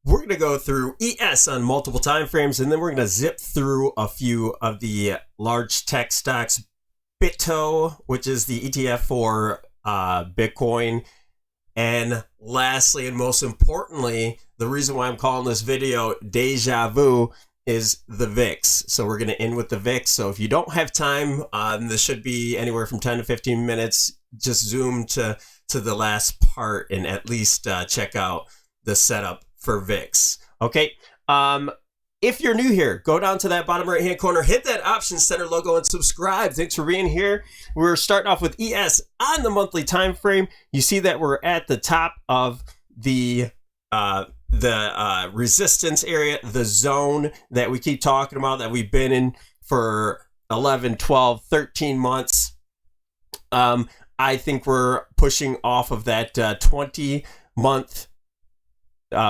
We're going to go through ES on multiple time frames, and then we're going to zip through a few of the large tech stocks. BITO, which is the ETF for Bitcoin. And lastly, and most importantly, the reason why I'm calling this video Deja Vu is the VIX. So we're going to end with the VIX. So if you don't have time, this should be anywhere from 10 to 15 minutes. Just zoom to the last part and at least check out the setup for VIX. Okay. If you're new here, go down to that bottom right hand corner, hit that option center logo and subscribe. Thanks for being here. We're starting off with ES on the monthly time frame. You see that we're at the top of the resistance area, the zone that we keep talking about, that we've been in for 11, 12, 13 months. I think we're pushing off of that 20-month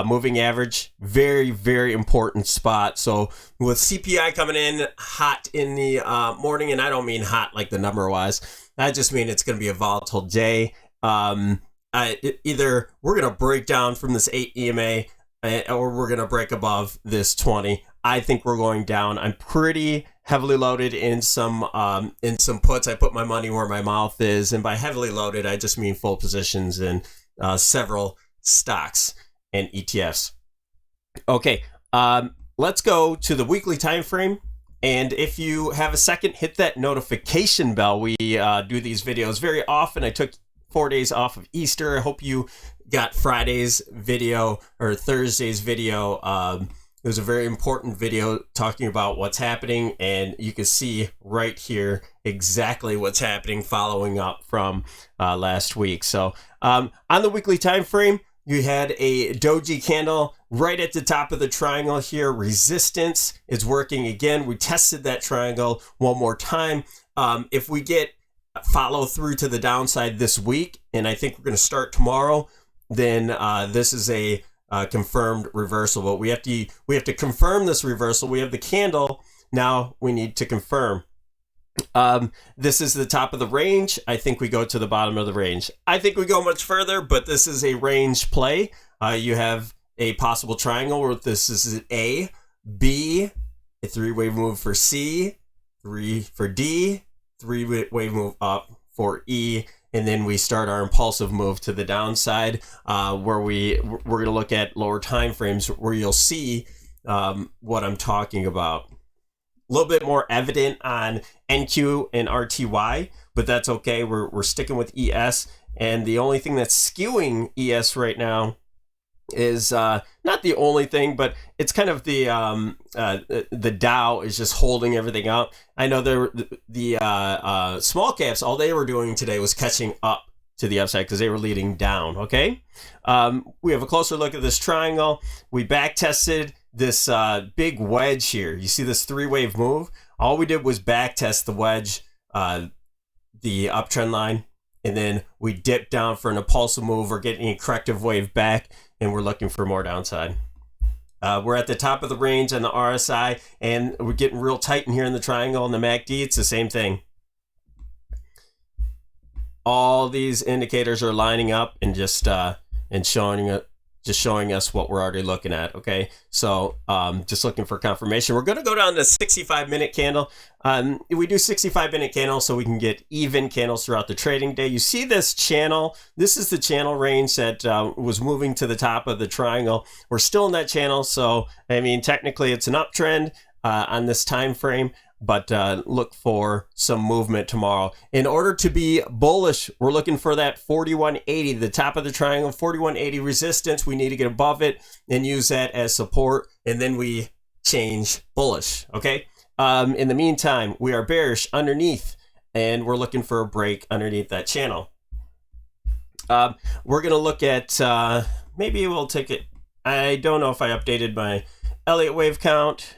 moving average. Very, very important spot. So with CPI coming in hot in the morning, and I don't mean hot like the number wise, I just mean it's going to be a volatile day. Either we're going to break down from this 8 EMA or we're going to break above this 20. I think we're going down. I'm pretty heavily loaded in some puts. I put my money where my mouth is, and by heavily loaded, I just mean full positions in several stocks and ETFs. Okay, let's go to the weekly time frame. And if you have a second, hit that notification bell. We do these videos very often. I took 4 days off of Easter. I hope you got Friday's video or Thursday's video. It was a very important video talking about what's happening, and you can see right here exactly what's happening following up from last week. So on the weekly time frame, you had a doji candle right at the top of the triangle here. Resistance is working again. We tested that triangle one more time. If we get follow through to the downside this week, and I think we're going to start tomorrow, then this is a confirmed reversal. But we have to confirm this reversal. We have the candle. Now we need to confirm. This is the top of the range. I think we go to the bottom of the range. I think we go much further, but this is a range play. You have a possible triangle where this is A, B, a three-wave move for C, 3 for D, three-wave move up for E, and then we start our impulsive move to the downside, where we're going to look at lower time frames where you'll see what I'm talking about. A little bit more evident on NQ and RTY, but that's okay. We're sticking with ES, and the only thing that's skewing ES right now is not the only thing, but it's kind of the Dow is just holding everything up. I know the small caps, all they were doing today was catching up to the upside because they were leading down. Okay, we have a closer look at this triangle. We back tested this big wedge here. You see this three-wave move? All we did was back test the wedge, the uptrend line, and then we dipped down for an impulsive move. We're getting a corrective wave back, and we're looking for more downside. We're at the top of the range on the RSI, and we're getting real tight in here in the triangle. And the MACD, it's the same thing. All these indicators are lining up and just showing us what we're already looking at. Okay, so just looking for confirmation. We're going to go down to 65-minute candle. We do 65-minute candles so we can get even candles throughout the trading day. You see this channel? This is the channel range that was moving to the top of the triangle. We're still in that channel, so I mean technically it's an uptrend on this time frame, but look for some movement tomorrow. In order to be bullish, we're looking for that 4180, the top of the triangle, 4180 resistance. We need to get above it and use that as support, and then we change bullish. Okay. In the meantime, we are bearish underneath, and we're looking for a break underneath that channel. We're going to look at, maybe we'll take it. I don't know if I updated my Elliott wave count,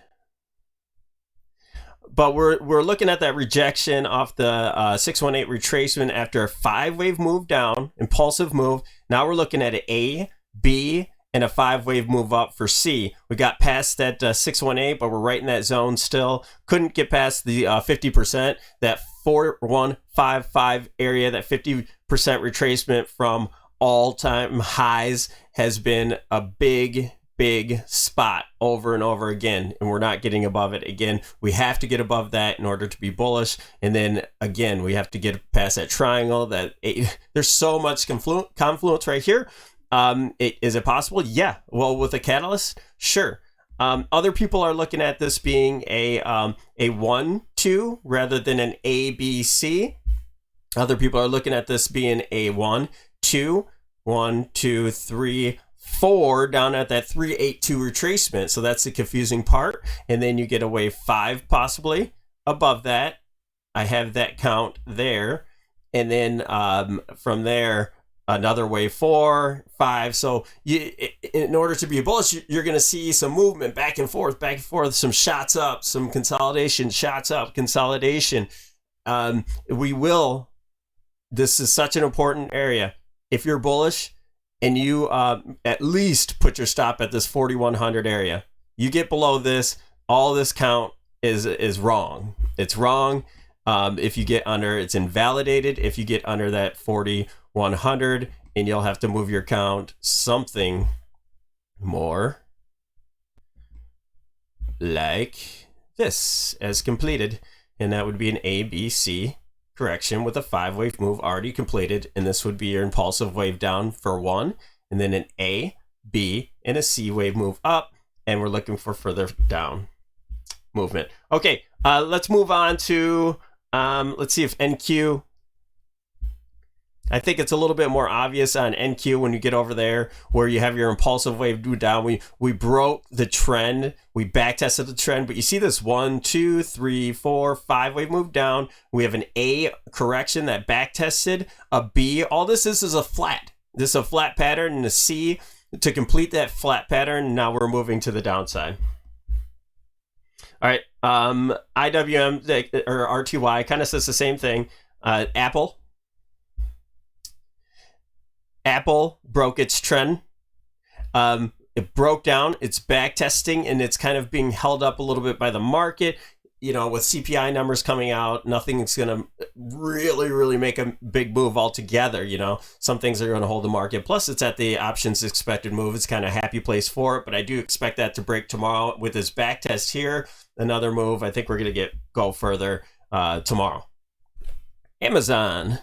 but we're looking at that rejection off the 618 retracement after a 5-wave move down, impulsive move. Now we're looking at an A, B, and a 5-wave move up for C. We got past that 618, but we're right in that zone still. Couldn't get past the 50%, that 4155 area, that 50% retracement from all-time highs has been a big big spot over and over again, and we're not getting above it again. We have to get above that in order to be bullish, and then again we have to get past that triangle. There's so much confluence right here. Is it possible? Yeah. Well, with a catalyst, sure. Other people are looking at this being a 1-2 rather than an ABC. Other people are looking at this being a 1-2, 1, 2, 3, 4 down at that 3-8-2 retracement. So that's the confusing part. And then you get a wave 5 possibly above that. I have that count there. And then from there, another wave 4, 5. So in order to be bullish, you're going to see some movement back and forth, some shots up, some consolidation, shots up, consolidation. This is such an important area. If you're bullish and you at least put your stop at this 4,100 area, you get below this, all this count is wrong. It's wrong. If you get under, it's invalidated. If you get under that 4,100, and you'll have to move your count something more like this as completed, and that would be an ABC correction with a 5-wave move already completed, and this would be your impulsive wave down for 1, and then an A, B, and a C wave move up, and we're looking for further down movement. Okay, let's move on to let's see if NQ. I think it's a little bit more obvious on NQ when you get over there where you have your impulsive wave do down. We broke the trend. We back tested the trend, but you see this 1, 2, 3, 4, 5 wave move down. We have an A correction that back tested, a B. All this is a flat. This is a flat pattern, and a C to complete that flat pattern. Now we're moving to the downside. All right, IWM or RTY kind of says the same thing. Apple broke its trend. It broke down. It's back testing, and it's kind of being held up a little bit by the market. You know, with CPI numbers coming out, nothing's going to really make a big move altogether. You know, some things are going to hold the market. Plus, it's at the options expected move. It's kind of a happy place for it, but I do expect that to break tomorrow with this back test here. Another move. I think we're going to go further tomorrow. Amazon.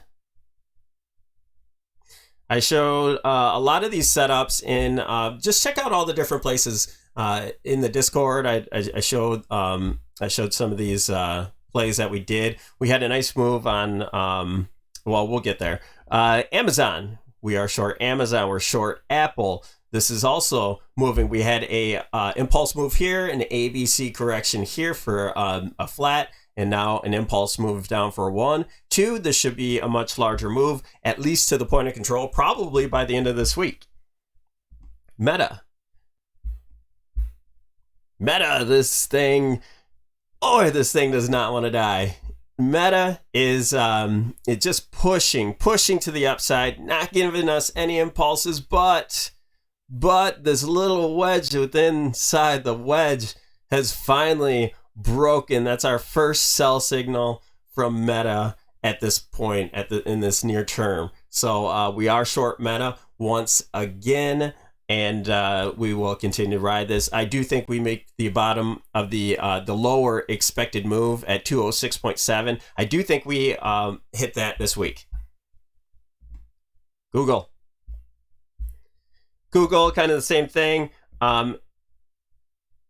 I showed a lot of these setups in, just check out all the different places in the Discord. I showed some of these plays that we did. We had a nice move on, well, we'll get there. Amazon, we are short Amazon, we're short Apple. This is also moving. We had a impulse move here, an ABC correction here for a flat, and now an impulse move down for 1, 2. This should be a much larger move, at least to the point of control, probably by the end of this week. Meta, this thing does not want to die. Meta is it's just pushing to the upside, not giving us any impulses, but this little wedge inside the wedge has finally broken. That's our first sell signal from Meta at this point in this near term. So we are short Meta once again, and we will continue to ride this. I do think we make the bottom of the lower expected move at 206.7. I do think we hit that this week. Google, kind of the same thing.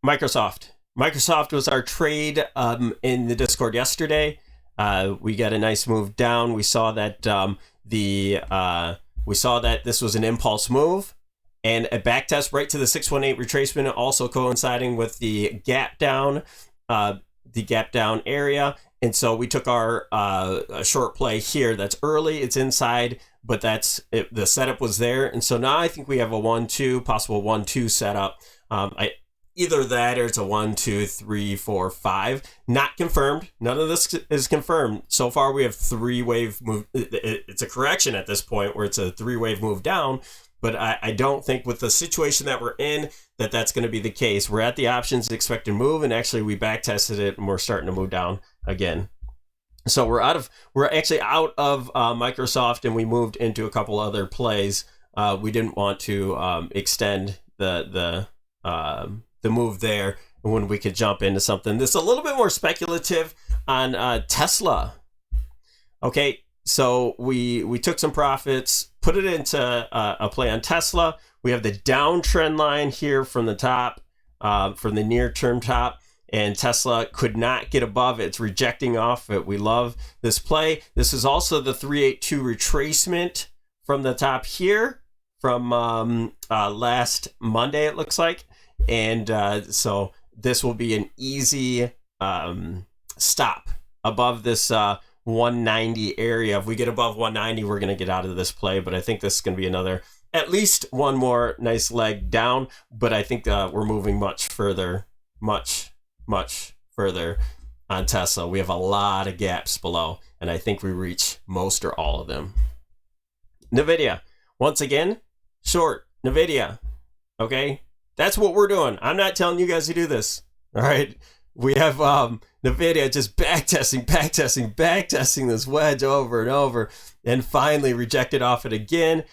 Microsoft was our trade in the Discord yesterday. We got a nice move down. We saw that this was an impulse move and a back test right to the 618 retracement, also coinciding with the gap down area. And so we took our short play here. That's early. It's inside, but the setup was there. And so now I think we have a 1-2, possible 1-2 setup. Either that or it's a 1, 2, 3, 4, 5. Not confirmed. None of this is confirmed. So far, we have 3-wave move. It's a correction at this point where it's a 3-wave move down. But I don't think with the situation that we're in that's going to be the case. We're at the options expected move, and actually we back tested it, and we're starting to move down again. So we're actually out of Microsoft, and we moved into a couple other plays. We didn't want to extend the the move there when we could jump into something that's a little bit more speculative on Tesla. Okay, so we took some profits, put it into a play on Tesla. We have the downtrend line here from the top, from the near-term top, and Tesla could not get above it. It's rejecting off it. We love this play. This is also the 382 retracement from the top here from last Monday, it looks like. And so this will be an easy stop above this 190 area. If we get above 190, we're going to get out of this play. But I think this is going to be another, at least one more nice leg down. But I think we're moving much further, much further on Tesla. We have a lot of gaps below, and I think we reach most or all of them. NVIDIA, once again, short NVIDIA. Okay, that's what we're doing. I'm not telling you guys to do this. All right, we have NVIDIA just backtesting this wedge over and over, and finally rejected off it again.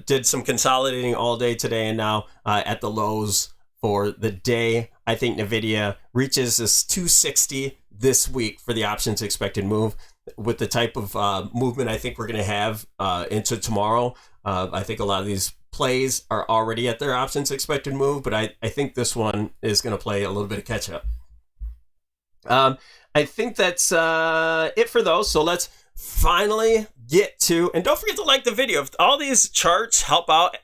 Did some consolidating all day today, and now at the lows for the day. I think NVIDIA reaches this 260 this week for the options expected move. With the type of movement I think we're going to have into tomorrow, I think a lot of these plays are already at their options expected move, but I think this one is going to play a little bit of catch up. I think that's it for those. So let's finally get to, and don't forget to like the video. If all these charts help out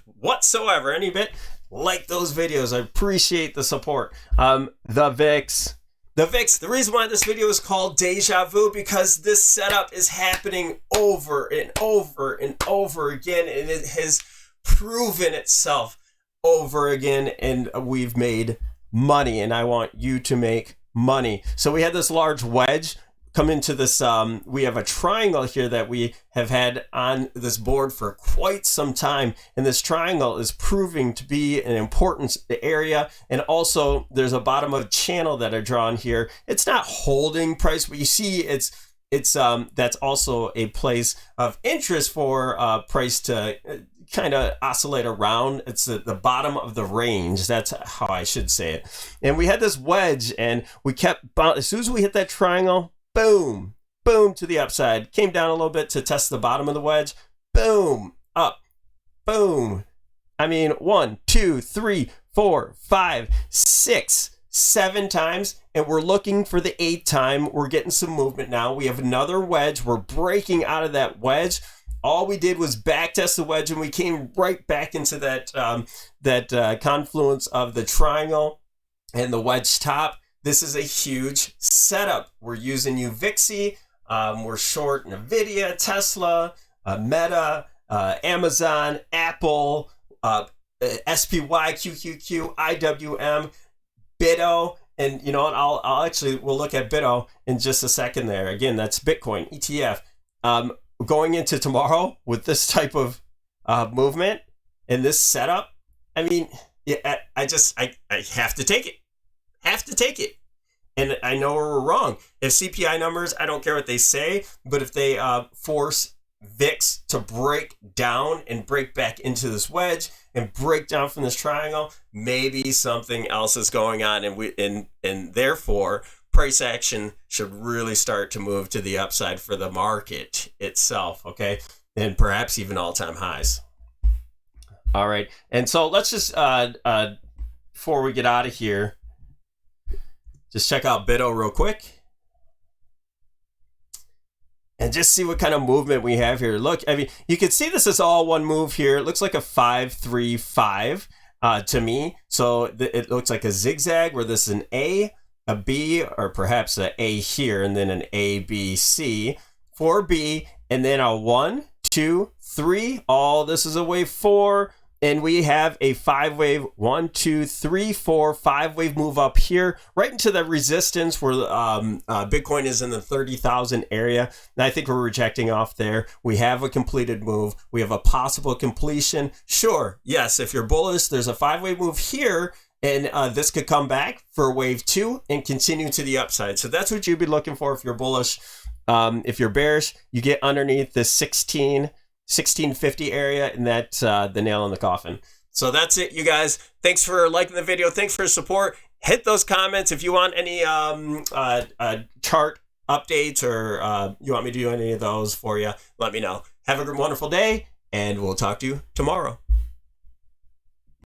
whatsoever, any bit, like those videos. I appreciate the support. The VIX. The reason why this video is called Deja Vu, because this setup is happening over and over and over again, and it has proven itself over again, and we've made money, and I want you to make money. So we had this large wedge come into this, we have a triangle here that we have had on this board for quite some time, and this triangle is proving to be an important area. And also there's a bottom of channel that are drawn here. It's not holding price, but you see it's that's also a place of interest for price to kind of oscillate around. It's the bottom of the range. That's how I should say it. And we had this wedge, and we kept, as soon as we hit that triangle, boom, boom to the upside. Came down a little bit to test the bottom of the wedge. Boom, up, boom. I mean, 1, 2, 3, 4, 5, 6, 7 times, and we're looking for the 8th time. We're getting some movement now. We have another wedge. We're breaking out of that wedge. All we did was back test the wedge, and we came right back into that confluence of the triangle and the wedge top. This is a huge setup. We're using VIX. We're short NVIDIA, Tesla, Meta, Amazon, Apple, SPY, QQQ, IWM, BITO, and you know what? We'll look at BITO in just a second there. Again, that's Bitcoin ETF. Going into tomorrow with this type of movement and this setup, I mean, I have to take it. Have to take it. And I know we're wrong. If CPI numbers, I don't care what they say, but if they force VIX to break down and break back into this wedge and break down from this triangle, maybe something else is going on, and therefore price action should really start to move to the upside for the market itself, okay? And perhaps even all-time highs. All right, and so let's just, before we get out of here, just check out BITO real quick and just see what kind of movement we have here. Look, I mean, you can see this is all one move here. It looks like a 5-3-5 to me. So it looks like a zigzag where this is an A, a B, or perhaps an A here, and then an A, B, C, 4B, and then a 1, 2, 3. All this is a wave 4. And we have a 5-wave, 1, 2, 3, 4, 5-wave move up here, right into the resistance where Bitcoin is in the 30,000 area. And I think we're rejecting off there. We have a completed move. We have a possible completion. Sure, yes, if you're bullish, there's a 5-wave move here, and this could come back for wave 2 and continue to the upside. So that's what you'd be looking for if you're bullish. If you're bearish, you get underneath this 1650 area, and that's the nail in the coffin. So that's it, you guys. Thanks for liking the video. Thanks for your support. Hit those comments if you want any chart updates or you want me to do any of those for you. Let me know. Have a wonderful day, and we'll talk to you tomorrow.